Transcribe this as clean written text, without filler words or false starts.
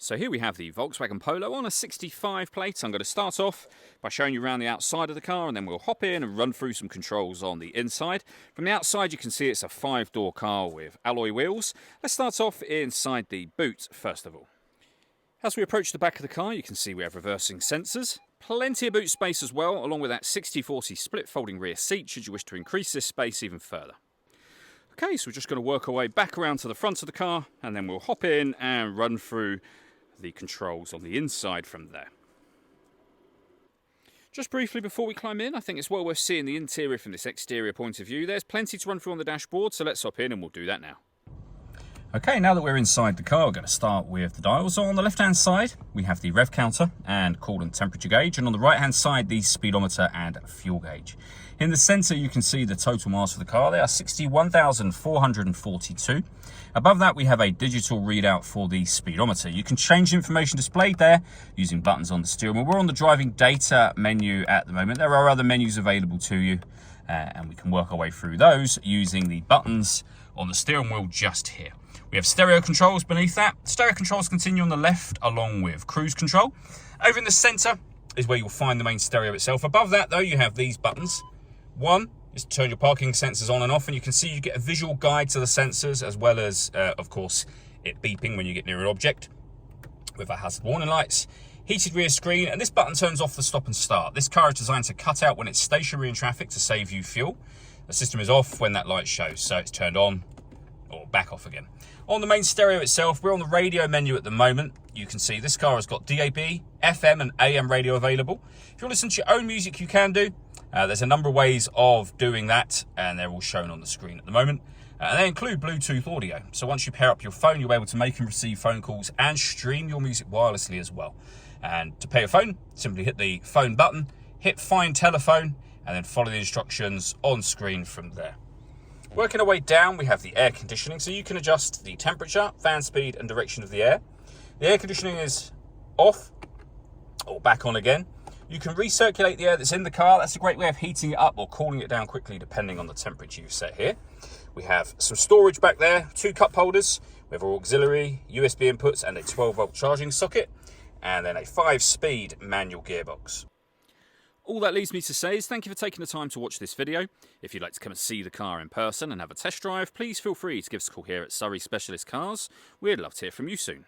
So here we have the Volkswagen Polo on a 65 plate. I'm going to start off by showing you around the outside of the car, and then we'll hop in and run through some controls on the inside. From the outside you can see it's a 5-door car with alloy wheels. Let's start off inside the boot first of all. As we approach the back of the car you can see we have reversing sensors. Plenty of boot space as well, along with that 60/40 split folding rear seat should you wish to increase this space even further. Okay, so we're just going to work our way back around to the front of the car, and then we'll hop in and run through the controls on the inside from there. Just briefly before we climb in, I think it's well worth seeing the interior from this exterior point of view. There's plenty to run through on the dashboard, so let's hop in and we'll do that now. Okay, now that we're inside the car, we're going to start with the dials. On the left-hand side, we have the rev counter and coolant temperature gauge, and on the right-hand side, the speedometer and fuel gauge. In the centre, you can see the total miles for the car. They are 61,442. Above that, we have a digital readout for the speedometer. You can change the information displayed there using buttons on the steering wheel. We're on the driving data menu at the moment. There are other menus available to you, and we can work our way through those using the buttons on the steering wheel just here. We have stereo controls beneath that. Stereo controls continue on the left along with cruise control. Over in the centre is where you'll find the main stereo itself. Above that though, you have these buttons. One is to turn your parking sensors on and off, and you can see you get a visual guide to the sensors, as well as, of course, it beeping when you get near an object with our hazard warning lights. Heated rear screen, and this button turns off the stop and start. This car is designed to cut out when it's stationary in traffic to save you fuel. The system is off when that light shows, so it's turned on or back off again. On the main stereo itself, we're on the radio menu at the moment. You can see this car has got DAB, FM and AM radio available. If you want to listen to your own music, you can do. There's a number of ways of doing that, and they're all shown on the screen at the moment. And they include Bluetooth audio. So once you pair up your phone, you'll be able to make and receive phone calls and stream your music wirelessly as well. And to pair your phone, simply hit the phone button, hit Find Telephone, and then follow the instructions on screen from there. Working our way down, we have the air conditioning, so you can adjust the temperature, fan speed and direction of the air. The air conditioning is off or back on again. You can recirculate the air that's in the car. That's a great way of heating it up or cooling it down quickly depending on the temperature you've set here. We have some storage back there, 2 cup holders. We have our auxiliary, USB inputs and a 12-volt charging socket, and then a 5-speed manual gearbox. All that leaves me to say is thank you for taking the time to watch this video. If you'd like to come and see the car in person and have a test drive, please feel free to give us a call here at Surrey Specialist Cars. We'd love to hear from you soon.